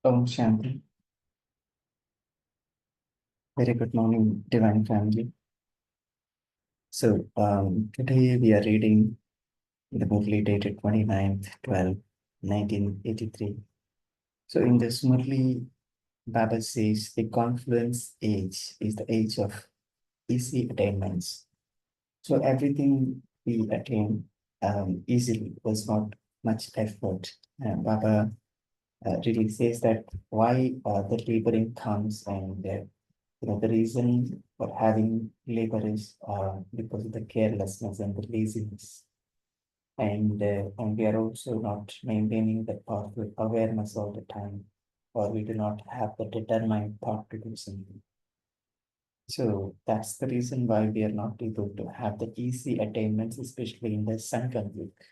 Om Shanti. Very good morning, Divine Family. So, today we are reading the Murli dated 29/12/1983. So, in this Murli, Baba says the confluence age is the age of easy attainments. So, everything we attain easily was not much effort. Baba really says that why the laboring comes and the reason for having labor is because of the carelessness and the laziness. And we are also not maintaining the path with awareness all the time, or we do not have the determined thought to do something. So that's the reason why we are not able to have the easy attainments, especially in the Sankhya Yuga.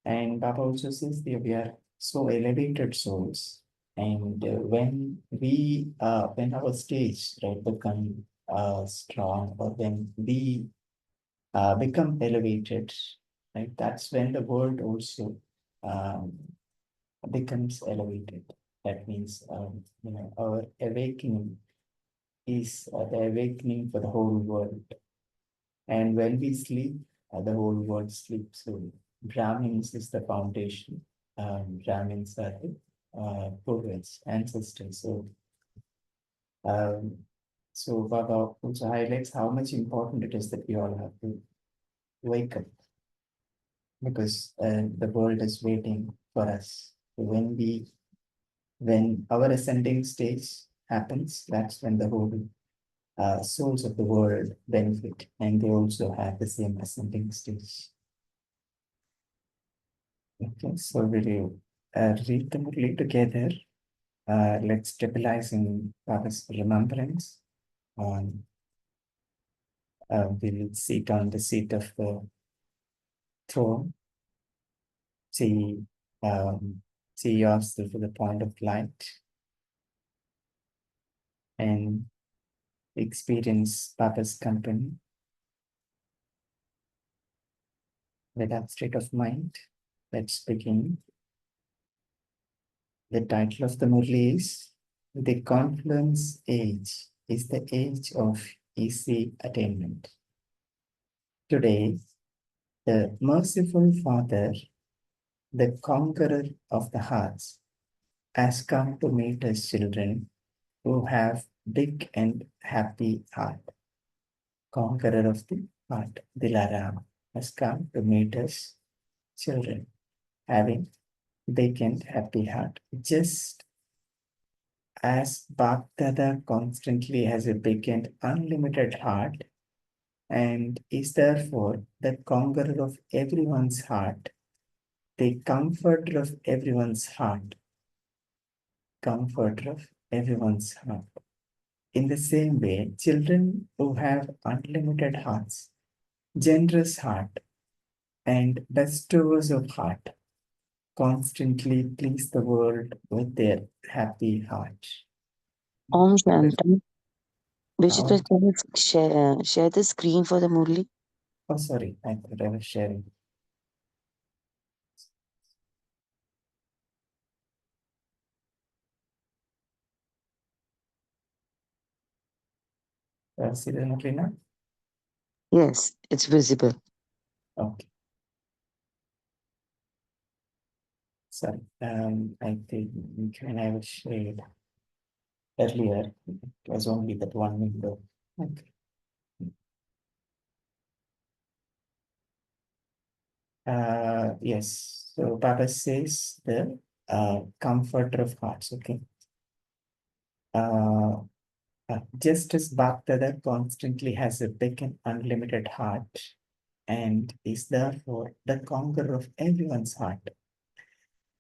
And Baba also says that we are so elevated souls. And when our stage, right, become strong, or when we become elevated, right, that's when the world also um, becomes elevated. That means, our awakening is the awakening for the whole world. And when we sleep, the whole world sleeps. So Brahmins is the foundation. Brahmins are the poets, ancestors. Um, so Baba also highlights how much important it is that we all have to wake up, because the world is waiting for us. When our ascending stage happens, that's when the whole souls of the world benefit, and they also have the same ascending stage. Okay, so we'll read the Murli together. Let's stabilize in Baba's remembrance. We'll sit on the seat of the throne. See, see yourself with a point of light and experience Baba's company with that state of mind. Let's begin. The title of the Murli is The Confluence Age is the Age of Easy Attainment. Today, the merciful Father, the conqueror of the hearts, has come to meet his children who have big and happy heart. Conqueror of the heart, Dilaram, has come to meet his children having big and happy heart. Just as Bhaktada constantly has a big and unlimited heart and is therefore the conqueror of everyone's heart, the comforter of everyone's heart, comforter of everyone's heart. In the same way, children who have unlimited hearts, generous heart, and bestowers of heart constantly please the world with their happy heart. Om Shanti. Vijit, Now, can you share the screen for the Murli? oh, sorry, I thought I was sharing. See the Mutlina? Yes, it's visible. Okay. Sorry, I think when I was shared earlier, it was only that one window. Okay. Yes, so Baba says the comforter of hearts, okay. Just as Bhaktada constantly has a big and unlimited heart and is therefore the conqueror of everyone's heart,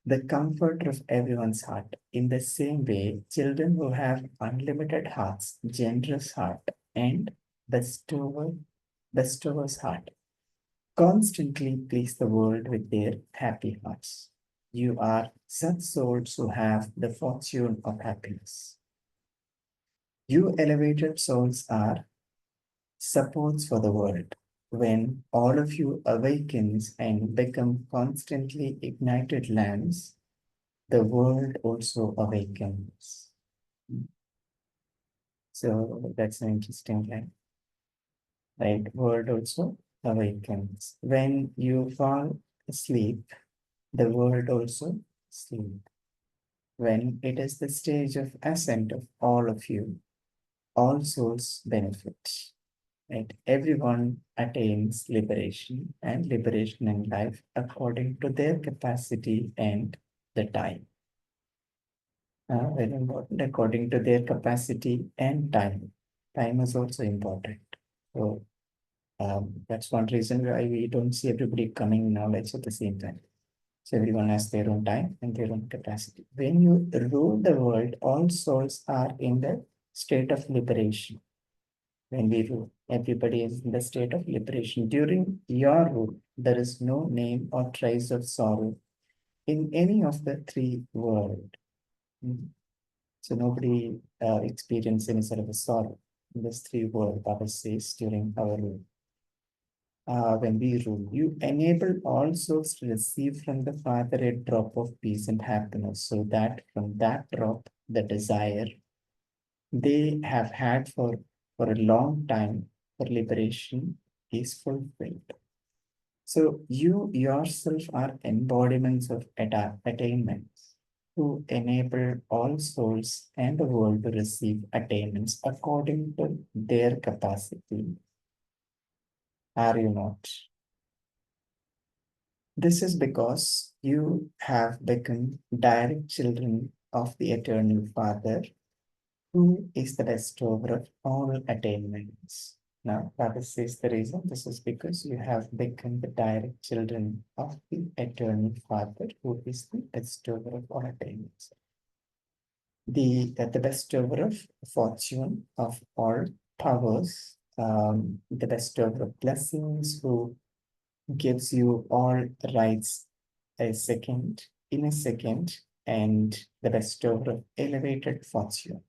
the comforter of everyone's heart. In the same way, children who have unlimited hearts, generous heart, and bestower's heart, constantly please the world with their happy hearts. You are such souls who have the fortune of happiness. You elevated souls are supports for the world. When all of you awakens and become constantly ignited lamps, the world also awakens. So that's an interesting line, right? World also awakens. When you fall asleep, the world also sleep. When it is the stage of ascent of all of you, all souls benefit. Right? Everyone attains liberation and liberation in life according to their capacity and the time. Very important, according to their capacity and time. Time is also important. So that's one reason why we don't see everybody coming knowledge at the same time. So everyone has their own time and their own capacity. When you rule the world, all souls are in the state of liberation. When we rule, everybody is in the state of liberation. During your rule, there is no name or trace of sorrow in any of the three worlds. So nobody experienced any sort of a sorrow in this three world, Baba says, during our rule. When we rule, you enable all souls to receive from the Father a drop of peace and happiness, so that from that drop, the desire they have had for a long time for liberation is fulfilled. So you yourself are embodiments of attainments who enable all souls and the world to receive attainments according to their capacity. Are you not? This is because you have become direct children of the eternal Father, who is the bestower of all attainments. Now, that is the reason. This is because you have become the direct children of the eternal Father, who is the bestower of all attainments. The bestower of fortune, of all powers, the bestower of blessings, who gives you all rights in a second, and the bestower of elevated fortune.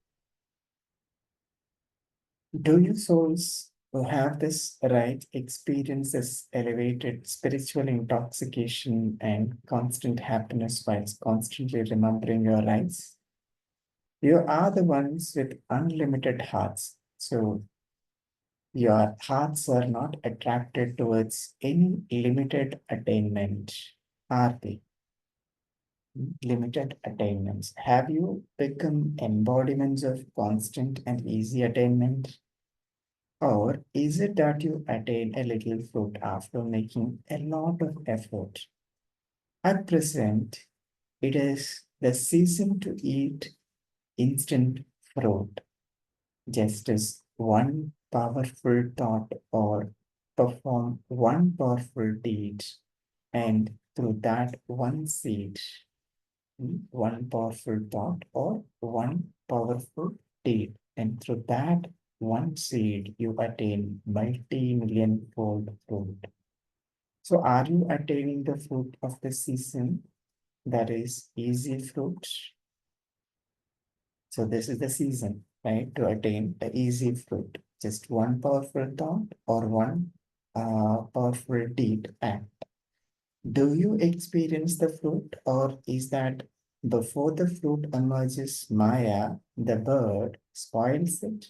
Do you souls who have this right experience this elevated spiritual intoxication and constant happiness whilst constantly remembering your rights? You are the ones with unlimited hearts. So your hearts are not attracted towards any limited attainment, are they? Limited attainments. Have you become embodiments of constant and easy attainment? Or is it that you attain a little fruit after making a lot of effort? At present, it is the season to eat instant fruit, just as one powerful thought or perform one powerful deed, and through that one seed, one powerful thought or one powerful deed, and through that one seed you attain multi-million fold fruit. So are you attaining the fruit of the season, that is easy fruit? So this is the season, right, to attain the easy fruit. Just one powerful thought or one powerful deed act. Do you experience the fruit, or is that before the fruit emerges, Maya, the bird, spoils it?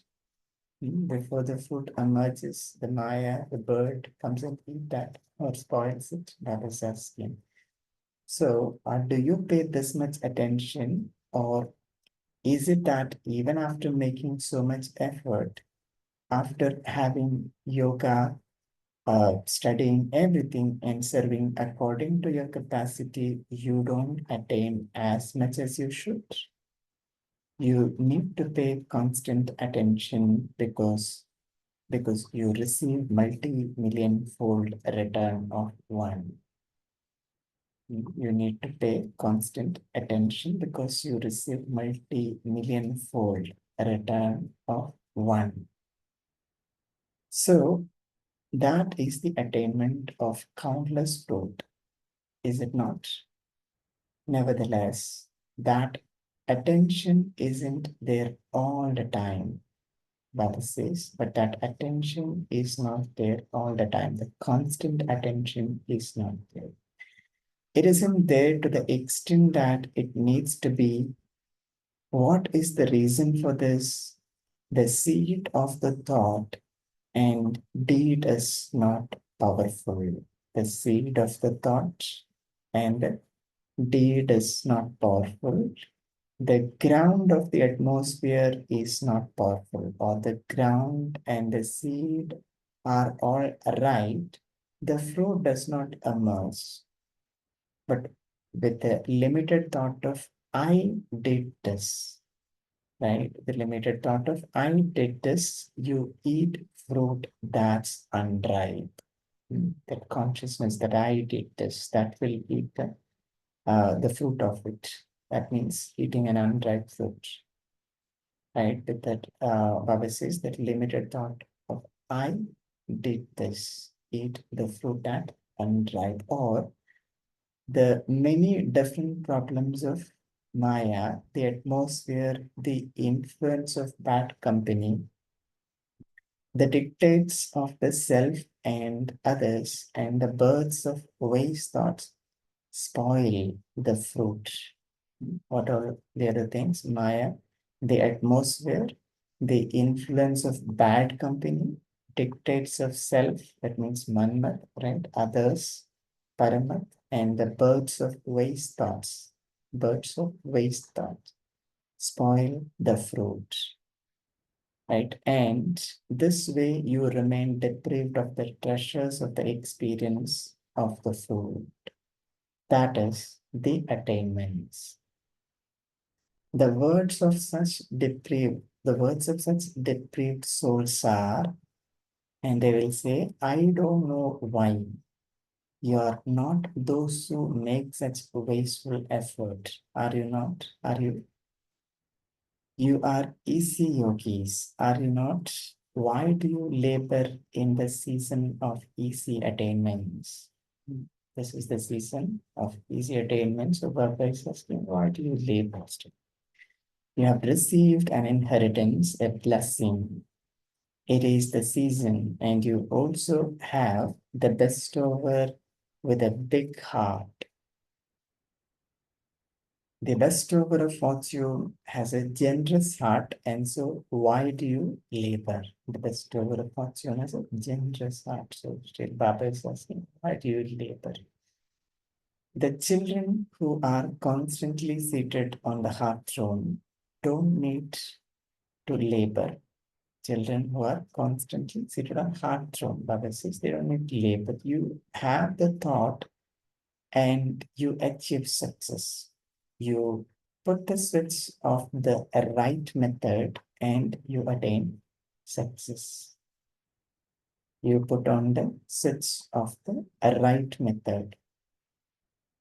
Before the fruit emerges, the Maya, the bird, comes and eat that or spoils it? That is asking. So, do you pay this much attention, or is it that even after making so much effort, after having yoga, studying everything and serving according to your capacity, you don't attain as much as you should? You need to pay constant attention because you receive multi-million fold return of one. You need to pay constant attention because you receive multi-million fold return of one. So that is the attainment of countless fruit, is it not? Nevertheless, that attention isn't there all the time, Baba says, but that attention is not there all the time. The constant attention is not there. It isn't there to the extent that it needs to be. What is the reason for this? The seed of the thought and deed is not powerful. The seed of the thought and deed is not powerful. The ground of the atmosphere is not powerful, or the ground and the seed are all right. The fruit does not emerge. But with the limited thought of I did this, right? The limited thought of I did this, you eat fruit that's unripe. That consciousness that I did this, that will eat the fruit of it. That means eating an unripe fruit, right? With that, Baba says that limited thought of I did this, eat the fruit that unripe, or the many different problems of Maya, the atmosphere, the influence of bad company, the dictates of the self and others, and the birds of waste thoughts spoil the fruit. What are the other things? Maya, the atmosphere, the influence of bad company, dictates of self, that means manmat, right? Others, paramat, and the birds of waste thoughts. Birds of waste thoughts spoil the fruit, right? And this way you remain deprived of the treasures of the experience of the food. That is the attainments. The words of such depraved souls are, and they will say, I don't know why you are not those who make such wasteful effort. Are you not? Are you? You are easy yogis, are you not? Why do you labor in the season of easy attainments? This is the season of easy attainments. So Baba is asking, why do you labor? You have received an inheritance, a blessing. It is the season, and you also have the bestower with a big heart. The bestower of fortune has a generous heart, and so why do you labor? The bestower of fortune has a generous heart. So still Baba is asking, why do you labor? The children who are constantly seated on the heart throne don't need to labor. Children who are constantly seated on heart throne, Baba says they don't need to labor. You have the thought and you achieve success. You put the switch of the right method and you attain success. You put on the switch of the right method.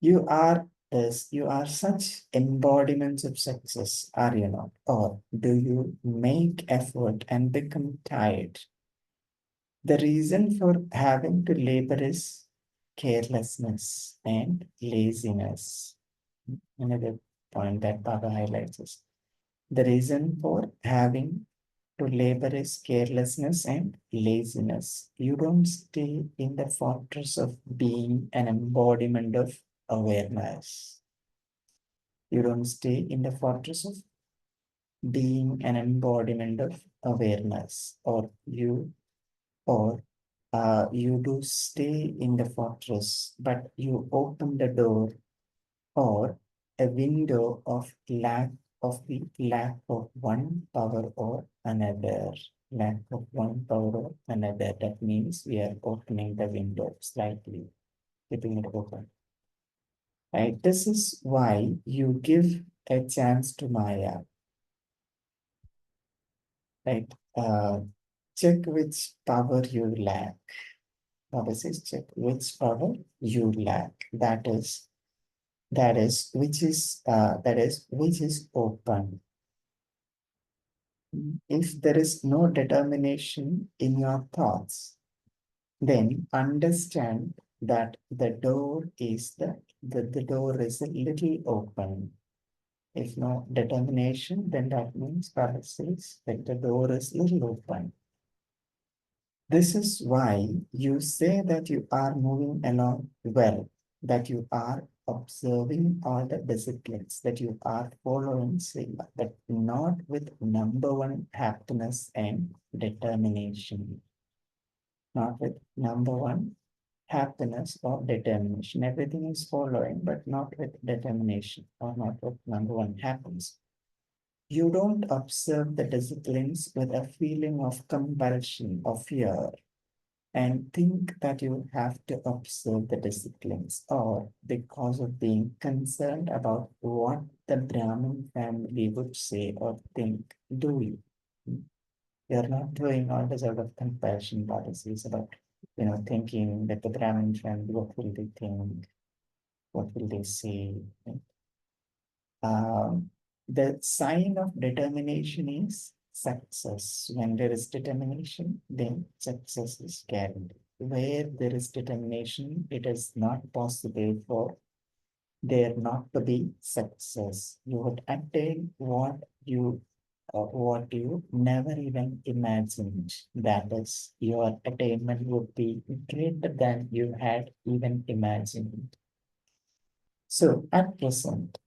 You are this, you are such embodiments of success, are you not? Or do you make effort and become tired? The reason for having to labor is carelessness and laziness. Another point that Baba highlights is the reason for having to labor is carelessness and laziness. You don't stay in the fortress of being an embodiment of awareness. You don't stay in the fortress of being an embodiment of awareness, or you do stay in the fortress, but you open the door or a window of lack of one power or another. Lack of one power or another. That means we are opening the window slightly, keeping it open. Right? This is why you give a chance to Maya. Right? Check which power you lack. Baba says, check which power you lack. Which is open. If there is no determination in your thoughts, then understand that the door is a little open. If no determination, then that means Baba says that the door is little open. This is why you say that you are moving along well, that you are observing all the disciplines that you are following, Srila, but not with number one happiness and determination. Not with number one happiness or determination. Everything is following, but not with determination or not with number one happiness. You don't observe the disciplines with a feeling of compulsion or fear and think that you have to observe the disciplines or because of being concerned about what the Brahmin family would say or think, do you? You're not doing all this out of compassion policies about, thinking that the Brahmin family, what will they think? What will they say? Um, the sign of determination is success. When there is determination, then success is guaranteed. Where there is determination, it is not possible for there not to be success. You would attain what you never even imagined. That is, your attainment would be greater than you had even imagined. So at present,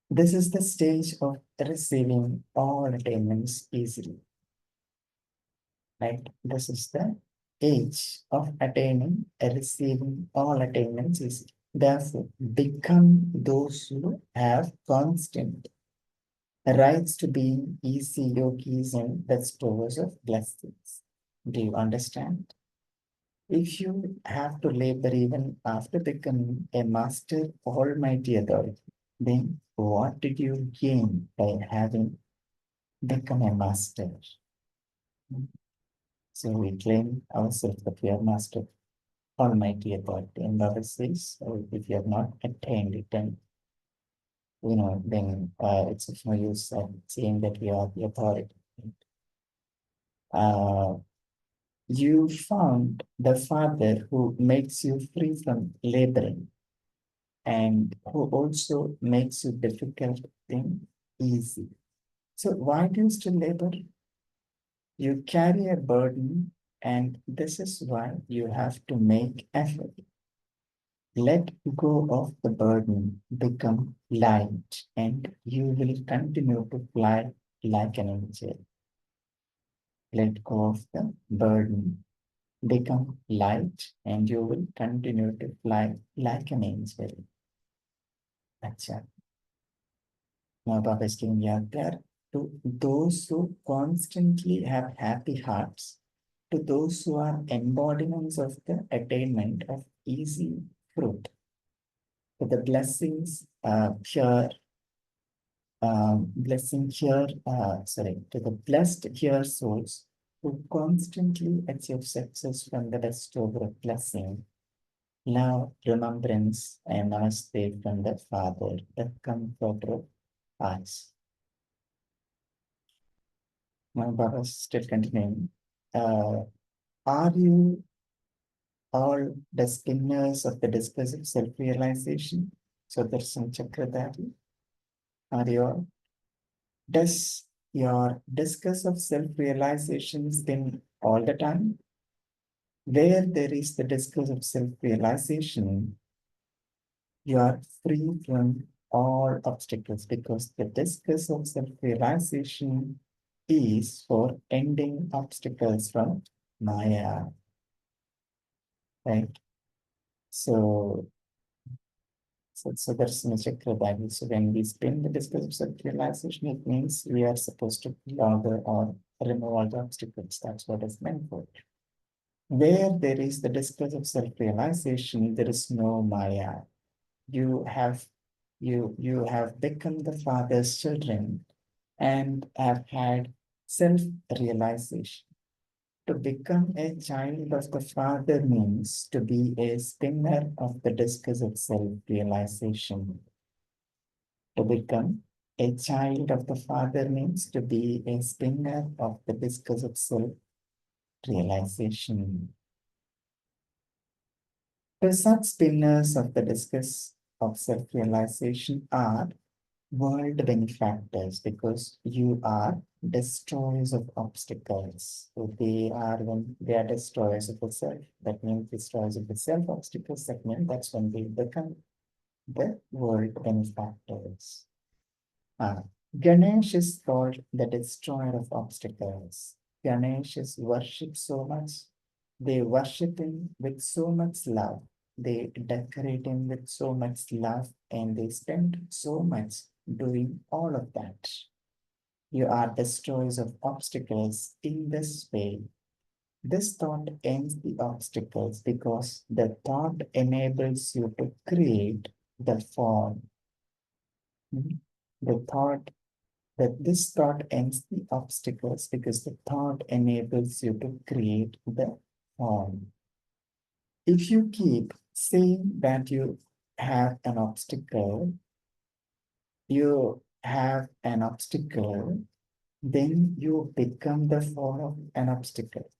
this is the stage of receiving all attainments easily, right? This is the age of attaining, receiving all attainments easily. Therefore, become those who have constant rights to being easy yogis and bestowers of blessings. Do you understand? If you have to labor even after becoming a master almighty authority, then what did you gain by having become a master? So we claim ourselves that we are master almighty authority. And Baba says, if you have not attained it, then it's of no use saying that we are the authority. Uh, you found the Father who makes you free from laboring and who also makes you difficult thing easy. So why do you still labor? You carry a burden, and this is why you have to make effort. Let go of the burden, become light, and you will continue to fly like an angel. Let go of the burden, become light, and you will continue to fly like an angel. Acha. Now, Baba is giving yadgar to those who constantly have happy hearts, to those who are embodiments of the attainment of easy fruit, to the blessings pure blessing here, to the blessed here souls who constantly achieve success from the bestower of blessing, love, remembrance, and namaste from the Father, the comforter of hearts. My Baba is still continuing. Are you all the spinners of the discourse of self-realization? So there's some Chakradhari. Are you all? Does your discuss of self-realization spin all the time? Where there is the discourse of self-realization, you are free from all obstacles because the discourse of self-realization is for ending obstacles from Maya, right? So, so that's in the Chakradhari. So when we spin the discourse of self-realization, it means we are supposed to logger or remove all the obstacles. That's what is meant for. Where there is the discourse of self-realization, there is no Maya. You have become the Father's children and have had self-realization. To become a child of the Father means to be a spinner of the discus of self-realization. To become a child of the Father means to be a spinner of the discus of self-realization. The such spinners of the discus of self-realization are world benefactors because you are destroyers of obstacles. So they are destroyers of the self. That means destroyers of the self obstacles. That means that's when they become. the world benefactors. Ah, Ganesh is called the destroyer of obstacles. Ganesh is worshipped so much. They worship him with so much love. They decorate him with so much love and they spend so much doing all of that. You are destroyers of obstacles in this way. This thought ends the obstacles because the thought enables you to create the form. Mhm. The thought that this thought ends the obstacles because the thought enables you to create the form. If you keep saying that you have an obstacle, you have an obstacle, then you become the form of an obstacle.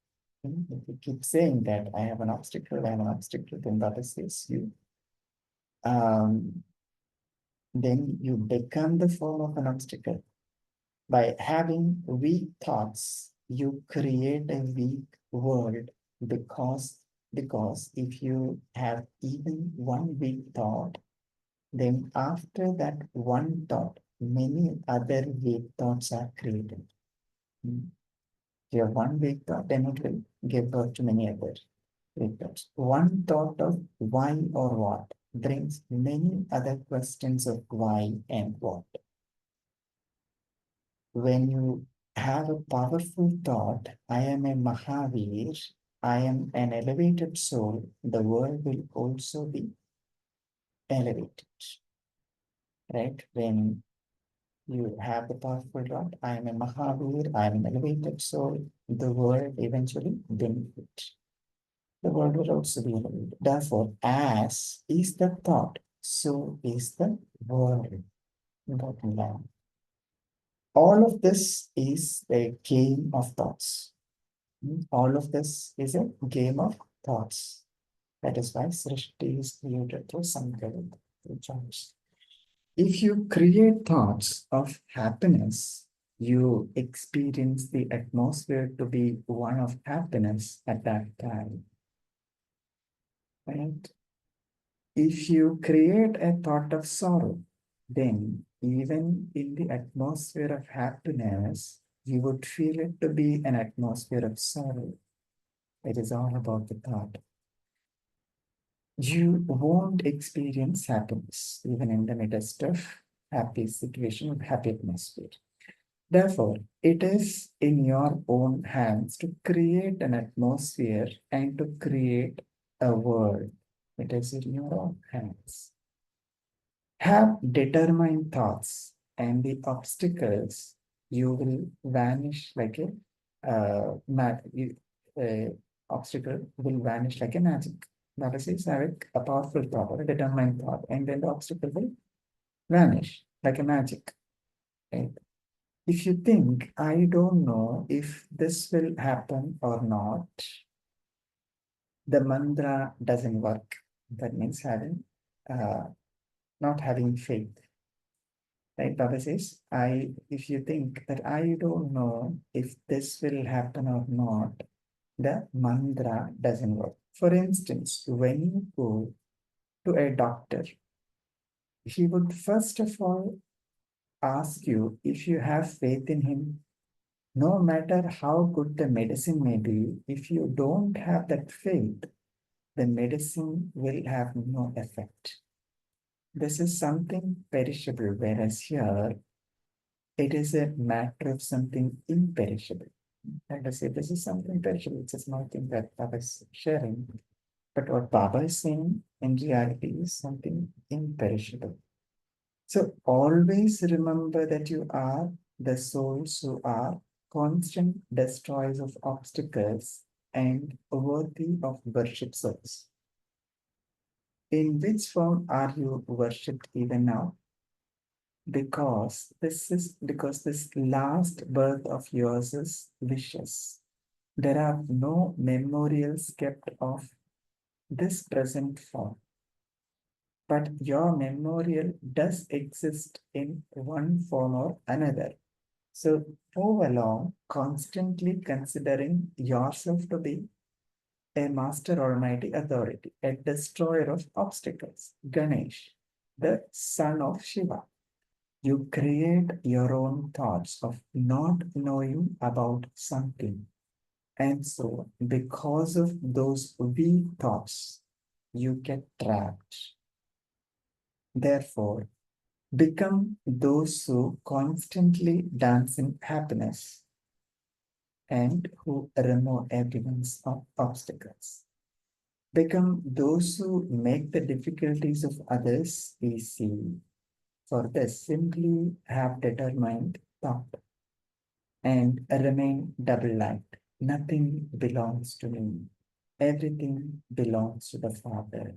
If you keep saying that I have an obstacle, I have an obstacle, then that is you. Um, then you become the form of an obstacle. By having weak thoughts, you create a weak world because if you have even one weak thought, then after that one thought, many other weak thoughts are created. If you have one weak thought, then it will give birth to many other weak thoughts. One thought of why or what brings many other questions of why and what. When you have a powerful thought, I am a Mahavir, I am an elevated soul, the world will also be elevated, right? When you have the powerful thought, I am a Mahavir, I am an elevated soul, the world eventually benefits. The world will also be elevated. Therefore, as is the thought, so is the world. Important line. All of this is a game of thoughts. All of this is a game of thoughts. That is why Srishti is created through Sankalp, through choice. If you create thoughts of happiness, you experience the atmosphere to be one of happiness at that time. Right? If you create a thought of sorrow, then even in the atmosphere of happiness, you would feel it to be an atmosphere of sorrow. It is all about the thought. You won't experience happiness even in the midst of happy situation of happy atmosphere. Therefore, it is in your own hands to create an atmosphere and to create a world. It is in your own hands. Have determined thoughts, and the obstacles you will vanish like a obstacle will vanish like a magic. That is, having a powerful thought or a determined thought, and then the obstacle will vanish like a magic. Right? If you think, I don't know if this will happen or not, the mantra doesn't work. That means having not having faith. Right? Baba says, if you think that I don't know if this will happen or not, the mantra doesn't work. For instance, when you go to a doctor, he would first of all ask you if you have faith in him. No matter how good the medicine may be, if you don't have that faith, the medicine will have no effect. This is something perishable, whereas here it is a matter of something imperishable. And I say this is something perishable, it's just nothing that Baba is sharing. But what Baba is saying in reality is something imperishable. So always remember that you are the souls who are constant destroyers of obstacles and worthy of worship souls. In which form are you worshipped even now? Because this last birth of yours is vicious. There are no memorials kept of this present form, but your memorial does exist in one form or another. So move along, constantly considering yourself to be a master almighty authority, a destroyer of obstacles, Ganesh. the son of Shiva. You create your own thoughts of not knowing about something. And so, because of those weak thoughts, you get trapped. Therefore, become those who constantly dance in happiness and who remove everyone's obstacles. Become those who make the difficulties of others easy. For this, simply have determined thought and remain double-light. Nothing belongs to me. Everything belongs to the Father.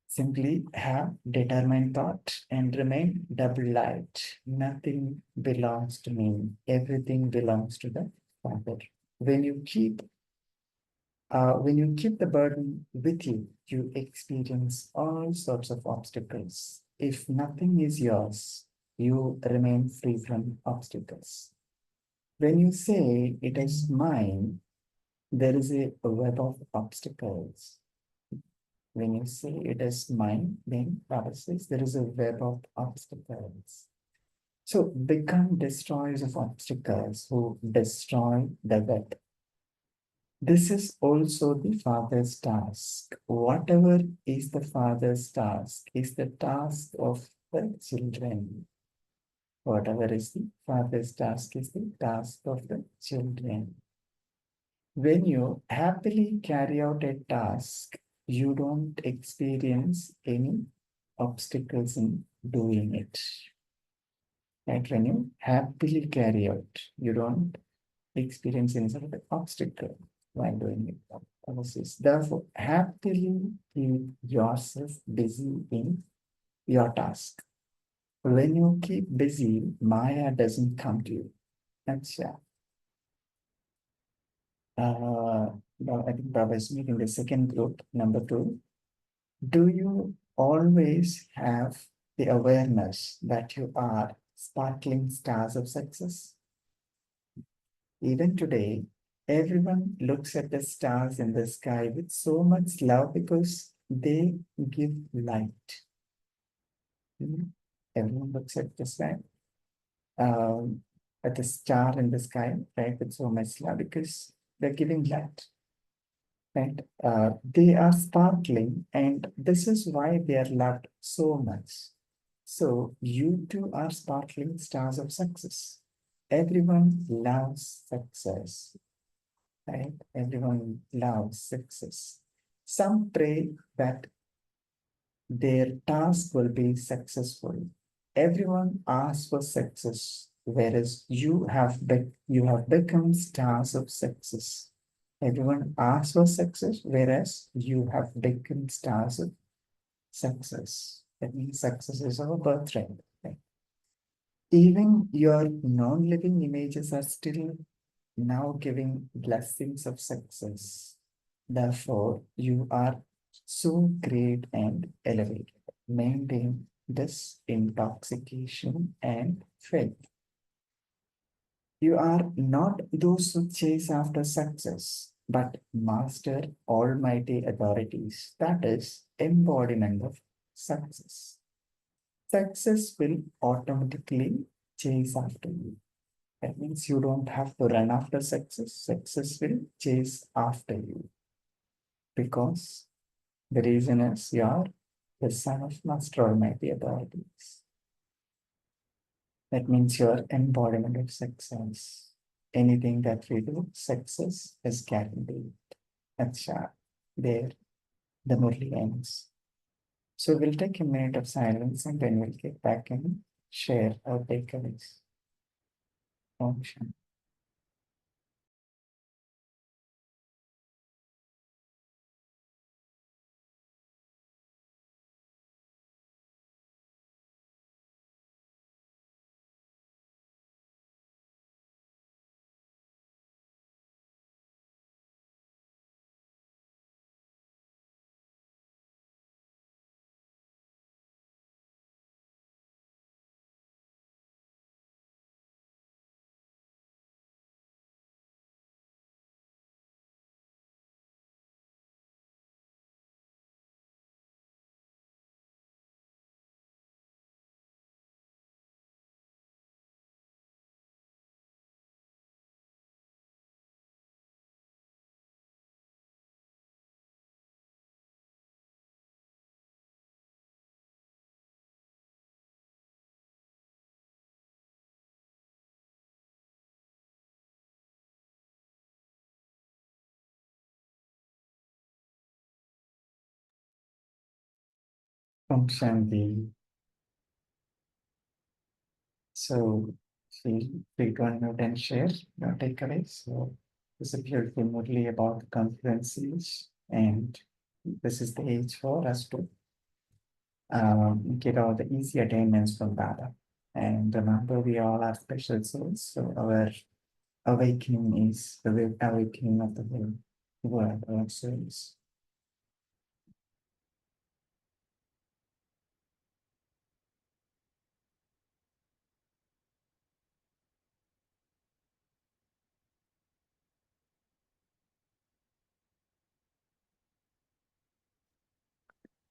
Simply have determined thought and remain double-light. Nothing belongs to me. Everything belongs to the Father. When you keep the burden with you, you experience all sorts of obstacles. If nothing is yours, you remain free from obstacles. When you say it is mine, there is a web of obstacles. When you say it is mine, then Baba says there is a web of obstacles. So become destroyers of obstacles who destroy the web. This is also the Father's task. Whatever is the Father's task is the task of the children. Whatever is the Father's task is the task of the children. When you happily carry out a task, you don't experience any obstacles in doing it. Right? When you happily carry out, you don't experience any sort of obstacle while doing it. Therefore, happily keep yourself busy in your task. When you keep busy, Maya doesn't come to you. That's I think Baba is meeting the second group, number 2. Do you always have the awareness that you are sparkling stars of success? Even today, everyone looks at the stars in the sky with so much love because they give light. Everyone looks at the sky, um, at the star in the sky, right, with so much love because they're giving light. Right? They are sparkling, and this is why they are loved so much. So you too are sparkling stars of success. Everyone loves success, right? Everyone loves success. Some pray that their task will be successful. Everyone asks for success, whereas you have become stars of success. Everyone asks for success, whereas you have become stars of success. That means success is our birthright. Right? Even your non-living images are still now giving blessings of success. Therefore, you are so great and elevated. Maintain this intoxication and faith. You are not those who chase after success, but master almighty authorities. That is embodiment of success. Success will automatically chase after you. That means you don't have to run after success. Success will chase after you because the reason is you are the son of Master Almighty authorities. That means your embodiment of success. Anything that we do, success is guaranteed. Acha, there, the Murli ends. So we'll take a minute of silence and then we'll get back and share our takeaways. Om Shanti. Om Shanti. So, feel free to unmute and share your takeaways. So, this is a beautiful Murli about the confluence age, and this is the age for us to get all the easy attainments from Baba. And remember, we all are special souls, so our awakening is the awakening of the whole world, our souls.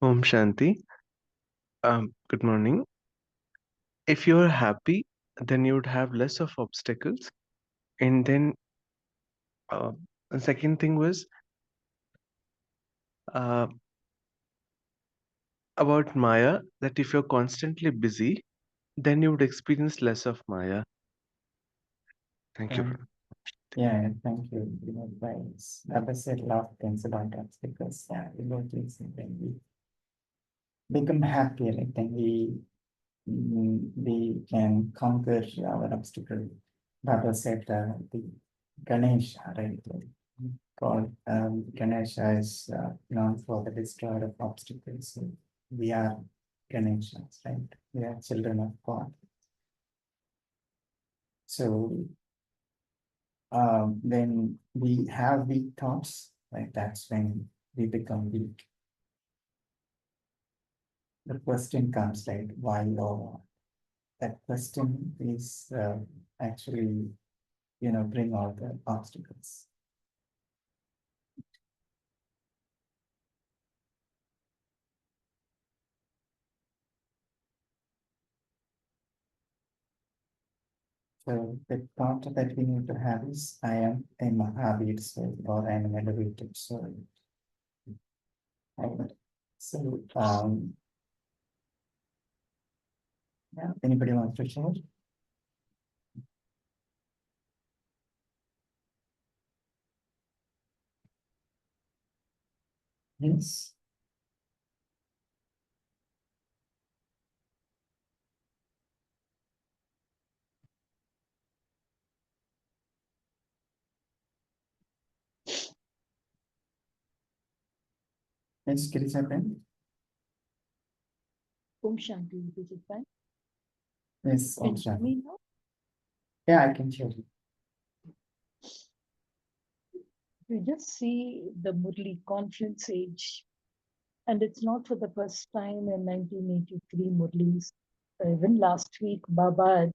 Om Shanti. Good morning. If you're happy, then you would have less of obstacles. And then uh, the second thing was uh, about Maya, that if you're constantly busy, then you would experience less of Maya. Thank you. Yeah, thank you. You know, guys, Baba said a lot of things about us because, yeah, we go through something, we become happier, like then we can conquer our obstacle. Baba said the Ganesha, right? Called Ganesha is known for the destroyer of obstacles. So we are Ganeshas, right? We are children of God. So when we have weak thoughts, like that's when we become weak. The question comes, like, why or what? That question is actually, bring all the obstacles. So the thought that we need to have is, I am a Mahavir soul, or I am an elevated soul. Right? So, yeah, anybody wants to share? Yes. Yes, Kirishaben? Om Shanti, is it fine? Yes, Can Om you hear Shanti. me now? Yeah, I can hear you. We just see the Murli conference age, and it's not for the first time in 1983 Murlis. Even last week, Baba had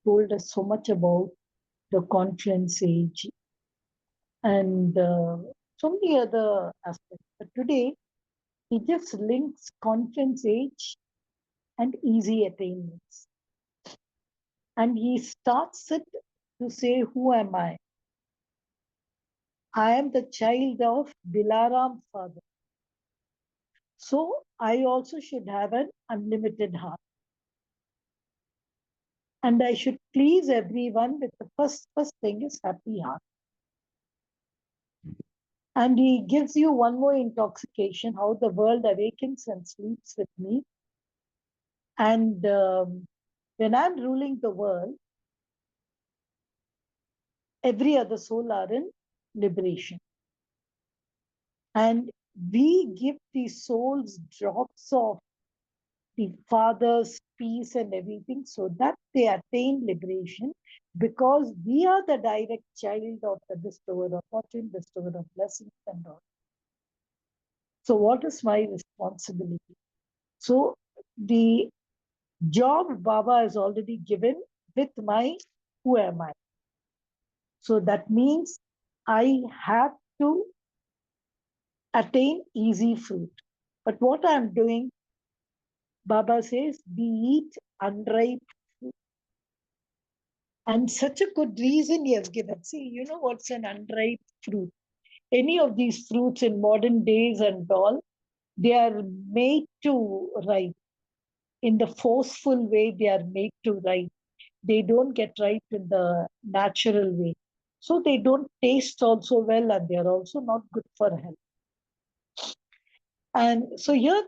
told us so much about the conference age and so many other aspects. But today, he just links conference age and easy attainments. And he starts it to say, who am I? I am the child of Dilaram's father. So I also should have an unlimited heart. And I should please everyone with the first thing is happy heart. And he gives you one more intoxication, how the world awakens and sleeps with me. And when I'm ruling the world, every other soul are in liberation. And we give these souls drops of the Father's peace and everything so that they attain liberation, because we are the direct child of the bestower of fortune, bestower of blessings and all. So what is my responsibility? So the job Baba has already given with my who am I? So that means I have to attain easy fruit. But what I'm doing, Baba says, we eat unripe fruit. And such a good reason he has given. See, you know what's an unripe fruit? Any of these fruits in modern days and all, they are made to ripe. In the forceful way, they are made to ripe. They don't get ripe in the natural way. So they don't taste also well, and they're also not good for health. And so here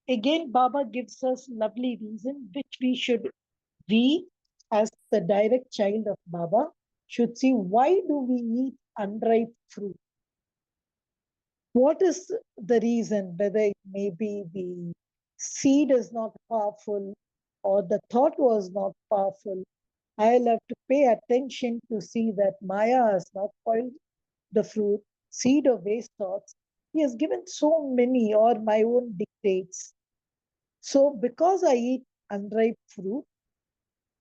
again, Baba gives us lovely reason which we as the direct child of Baba should see why do we eat unripe fruit? What is the reason? Whether it may be the seed is not powerful or the thought was not powerful. I'll have to pay attention to see that Maya has not spoiled the fruit, seed or waste thoughts. He has given so many, or my own dictates. So, because I eat unripe fruit,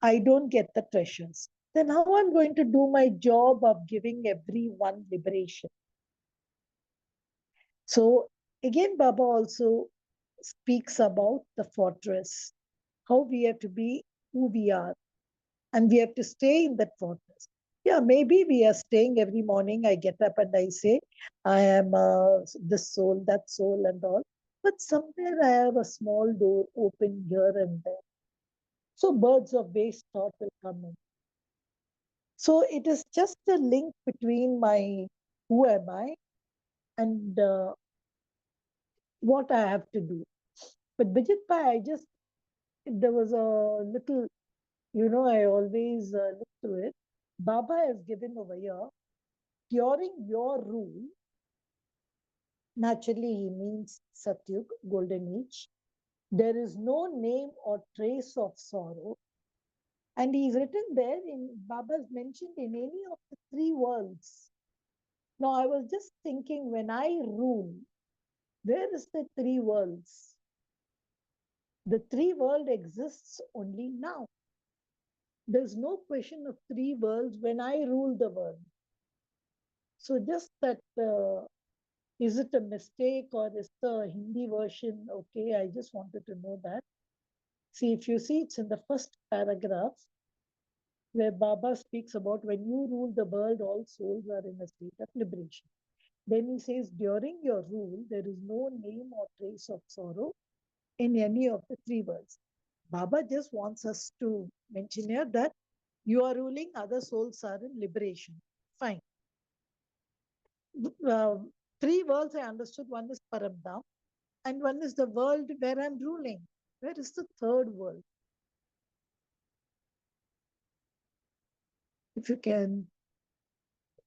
I don't get the treasures. Then, how I'm going to do my job of giving everyone liberation? So, again, Baba also speaks about the fortress, how we have to be who we are, and we have to stay in that fortress. Yeah, maybe we are staying every morning. I get up and I say, I am this soul, that soul, and all. But somewhere I have a small door open here and there. So birds of waste thought will come in. So it is just a link between my who am I and what I have to do. But Bijit Pai, there was a little, I always look through it. Baba has given over here, during your rule, naturally he means Satyug, golden age, there is no name or trace of sorrow. And he's written there in Baba's mentioned in any of the three worlds. Now I was just thinking when I rule, where is the three worlds? The three world exists only now. There's no question of three worlds when I rule the world. So just that, is it a mistake or is the Hindi version okay? I just wanted to know that. See, if you see, it's in the first paragraph where Baba speaks about when you rule the world, all souls are in a state of liberation. Then he says, during your rule, there is no name or trace of sorrow in any of the three worlds. Baba just wants us to mention here that you are ruling, other souls are in liberation. Fine. Three worlds I understood. One is Paramdam, and one is the world where I'm ruling. Where is the third world? If you can,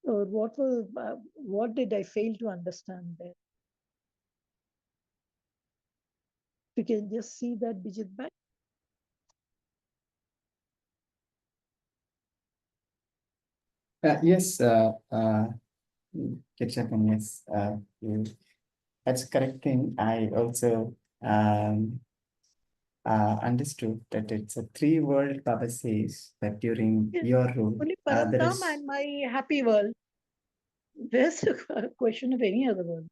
or what did I fail to understand there? If you can just see that, Bijit Bhai. Yes, Ketchup, yes, that's correct thing. I also understood that it's a three world. Baba says that during Yes, your rule, only there Paramdam is and my happy world. There's a question of any other world.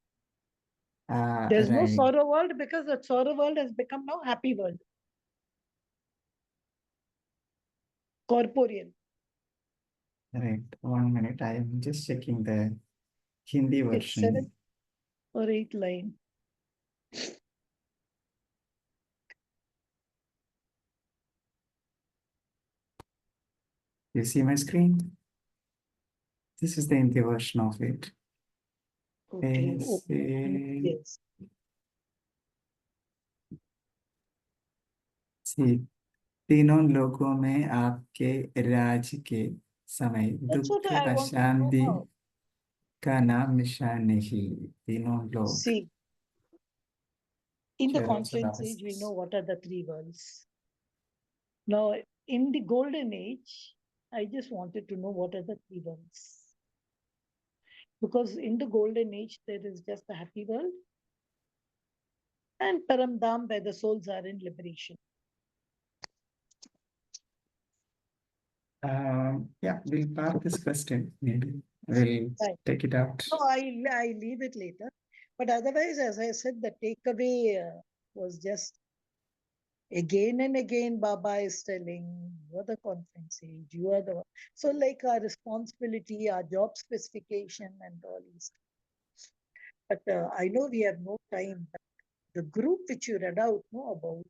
There's no right, sorrow world because the sorrow world has become now happy world. Corporeal. right. 1 minute. I am just checking the Hindi It's version. 7 or 8 line. You see my screen? This is the Hindi version of it. Okay. ऐसे Yes. सी तीनों लोगों में आपके राज के समय That's what दुख I wanted to know अशांति now. का नाम निशान नहीं तीनों लोग See, in the Churning confluence age, we know what are the three worlds. Now, in the golden age, I just wanted to know what are the three worlds. Because in the golden age, there is just a happy world and Paramdam where the souls are in liberation. Yeah, we'll park this question. Maybe we'll Right. take it out. So I leave it later. But otherwise, as I said, the takeaway was just again and again, Baba is telling, you are the confluence age, you are the one. So, like our responsibility, our job specification, and all this. But I know we have no time. But the group which you read out about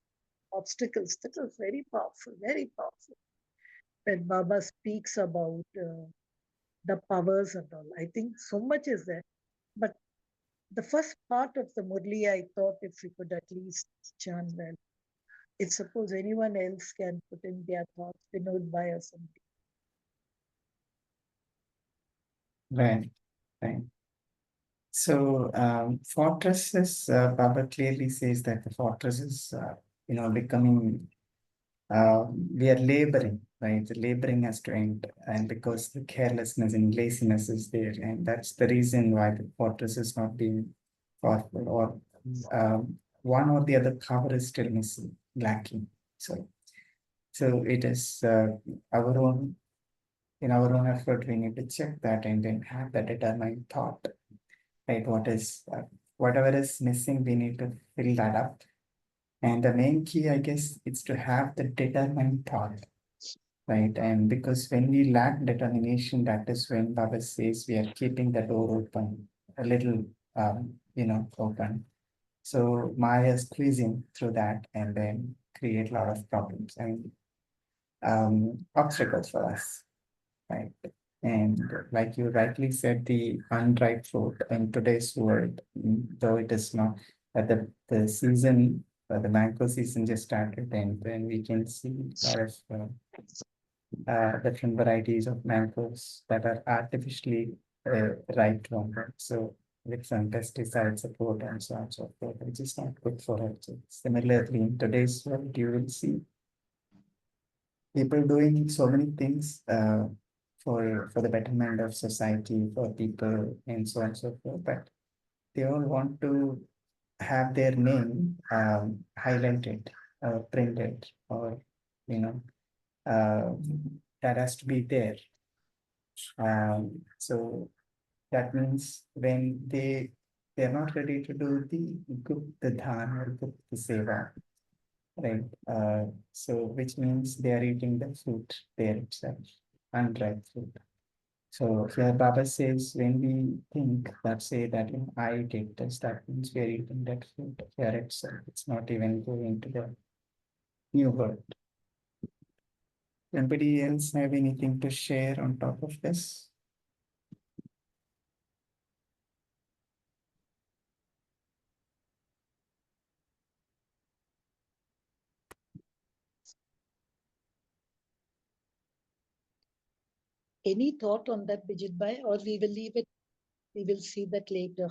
obstacles, that was very powerful, very powerful. When Baba speaks about the powers and all, I think so much is there. But the first part of the Murli, I thought if we could at least chant that. If suppose anyone else can put in their thoughts, Vinod Bhai or something. Right, right. So fortresses, Baba clearly says that the fortress is, becoming, we are laboring, right? The laboring has to end, and because the carelessness and laziness is there, and that's the reason why the fortress is not being forward, or one or the other cover is still missing, lacking. So it is our own, in our own effort, we need to check that and then have that determined thought, right? Whatever is missing, we need to fill that up. And the main key, I guess, is to have the determined thought, right? And because when we lack determination, that is when Baba says we are keeping the door open, a little, open. So Maya is squeezing through that and then create a lot of problems and obstacles for us, right? And like you rightly said, the unripe fruit in today's world, though it is not the season, the mango season just started, and then we can see a lot of different varieties of mangoes that are artificially ripe from them. So with some pesticide support and so on and so forth, which is not good for us. So similarly, in today's world, you will see people doing so many things for the betterment of society, for people, and so on and so forth. But they all want to have their name highlighted, printed, or you know, uh, that has to be there. So that means when they're not ready to do the Gupta Dhan or Gupta Seva, right? So which means they are eating the fruit there itself, unripe fruit. So here Baba says when we think that say that I take this, that means we are eating that fruit here itself. It's not even going to the new world. Anybody else have anything to share on top of this? Any thought on that, Bijit Bhai, or we will leave it? We will see that later.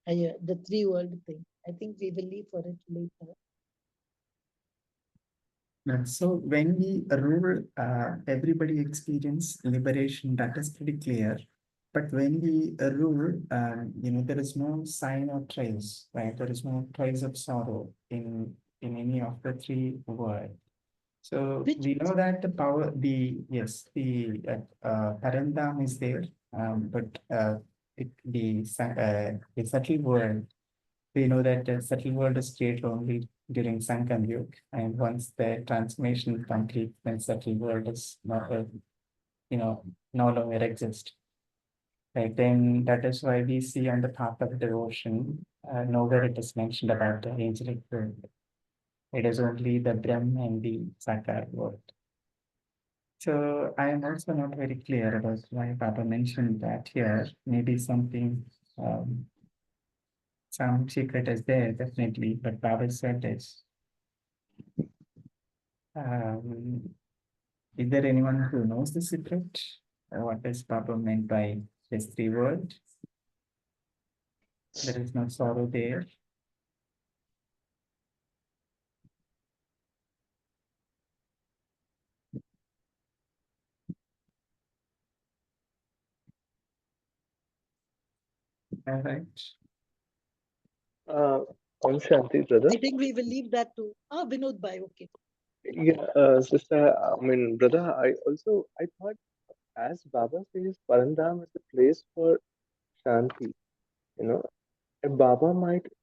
The three world thing. I think we will leave for it later. So when we rule, everybody experience liberation. That is pretty clear. But when we rule, there is no sign or trace, right? There is no trace of sorrow in any of the three words. So we know that the power, Parandam is there, but the subtle world, we know that the subtle world is created only during Sankam Yuga, and once the transformation is complete, then subtle world is not, no longer exist. Right, then that is why we see on the path of devotion, nowhere it is mentioned about the angelic world. It is only the Brahma and the Sakar world. So I am also not very clear about why Baba mentioned that here. Maybe something, some secret is there, definitely, but Baba said this. Is there anyone who knows the secret? What does Baba meant by this three words? There is no sorrow there. All right. Om Shanti, brother. I think we will leave that to Vinod Bhai. Okay. Yeah, sister, brother, I thought, as Baba says, Parandam is a place for Shanti, you know, and Baba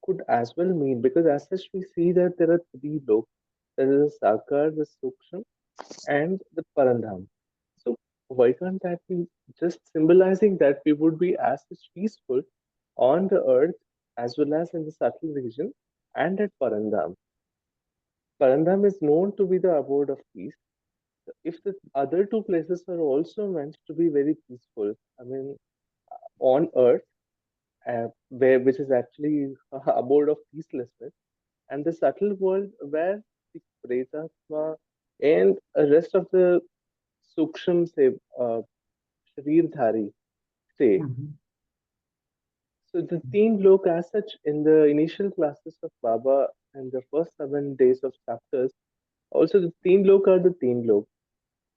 could as well mean, because as such we see that there are three loks. There is a Sakar, the Sukshma, and the Parandam. So why can't that be just symbolizing that we would be as such peaceful on the earth as well as in the subtle region and at Parandam? Parandam is known to be the abode of peace. If the other two places are also meant to be very peaceful, I mean, on earth which is actually a mode of peacelessness, and the subtle world where the Pretatma and the rest of the Suksham say Shrirdhari stay. Mhm. So the teen lok as such in the initial classes of Baba and the first 7 days of chapters, also the teen lok are the teen lok.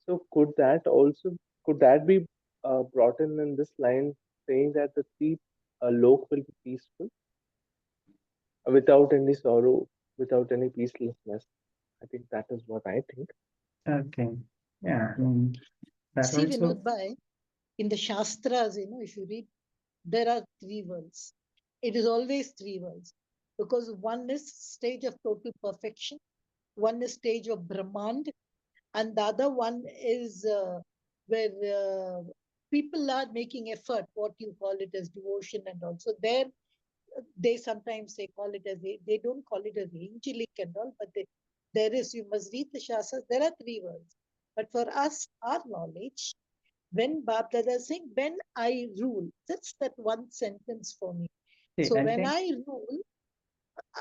So could that be brought in this line saying that the three lok will be peaceful without any sorrow, without any peacelessness? I think that is what I think. Okay. Yeah, I mean, that See, also. Vinod Bhai, in the Shastras, if you read, there are three worlds. It is always three worlds because one is stage of total perfection, one is stage of Brahmand, and the other one is where people are making effort, what you call it as devotion, and also there they sometimes they call it as they don't call it as angelic and all, but there is, you must read the Shastras, there are three worlds. But for us, our knowledge, when Bab Dada is saying, when I rule, that's that one sentence for me. See, So I when think, I rule,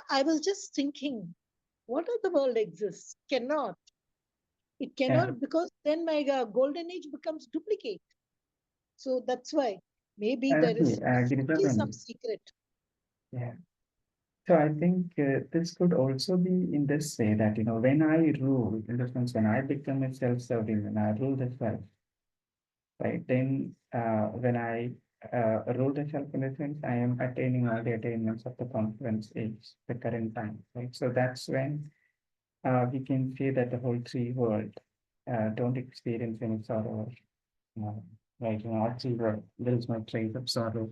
I was just thinking, what other world exists? Cannot. It yeah, cannot, because then my golden age becomes duplicate. So that's why maybe there okay, is definitely some Giribalan, secret. yeah. So I think this could also be in this way that, when I rule, in the sense when I become a self-serving, when I rule the self, right? Then when I rule the self in the sense, I am attaining all the attainments of the confluence age, the current time, right? So that's when we can say that the whole three world don't experience any sorrow, right? All three world, there is no trace of sorrow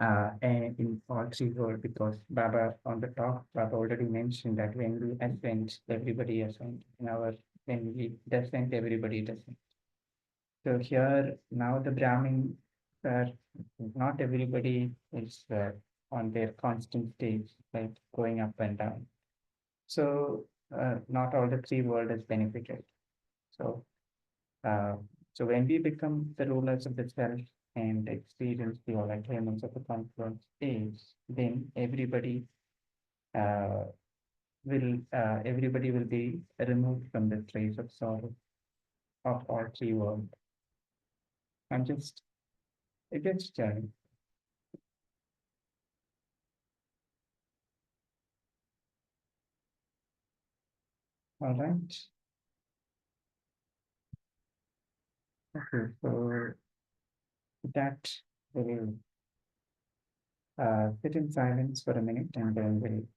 and in all three world, because Baba on the top, Baba already mentioned that when we ascend, everybody ascend. When we descend, everybody descend. So here now the Brahmin, uh, not everybody is on their constant stage, like going up and down. So not all the three world is benefited. So uh, so when we become the rulers of the self and experience the all attainments of the confluence stage, then uh, everybody will be removed from the trace of sorrow of all three worlds. I'm just it gets challenging. All right. Okay, so that will sit in silence for a minute and then we'll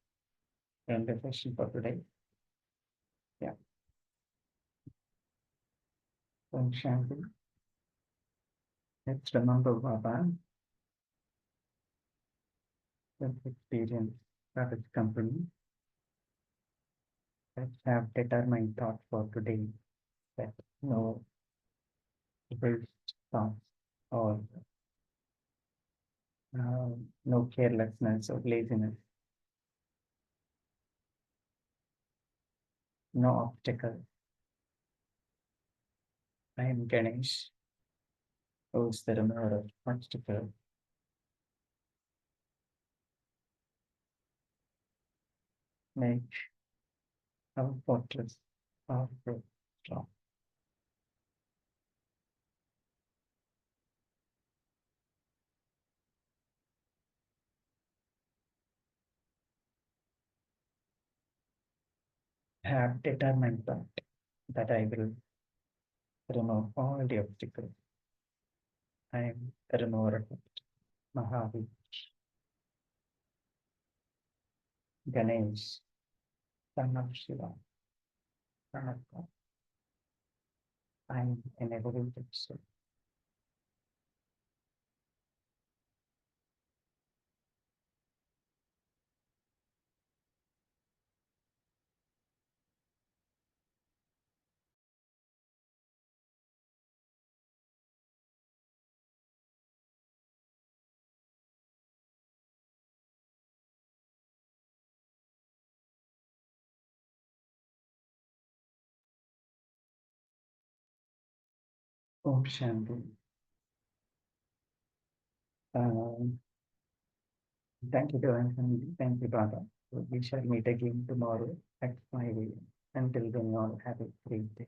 end the session for today. Yeah. Om Shanti. Let's remember Baba. Let's experience Baba's company. Let's have determined thought for today that no egoist thoughts or no carelessness or laziness, no obstacle. I am Ganesh, who is the remover of obstacle. Make our fortress powerful, strong. Have determined thought that I will remove all the obstacles. I am the remover of obstacles. Mahavir, Ganesh, son of Shiva, son of God. I am an evoluted soul. Om Shanti. Um, Thank you, Devan family. Thank you, Radha. So we shall meet again tomorrow at 5 a.m. Until then, you all have a great day.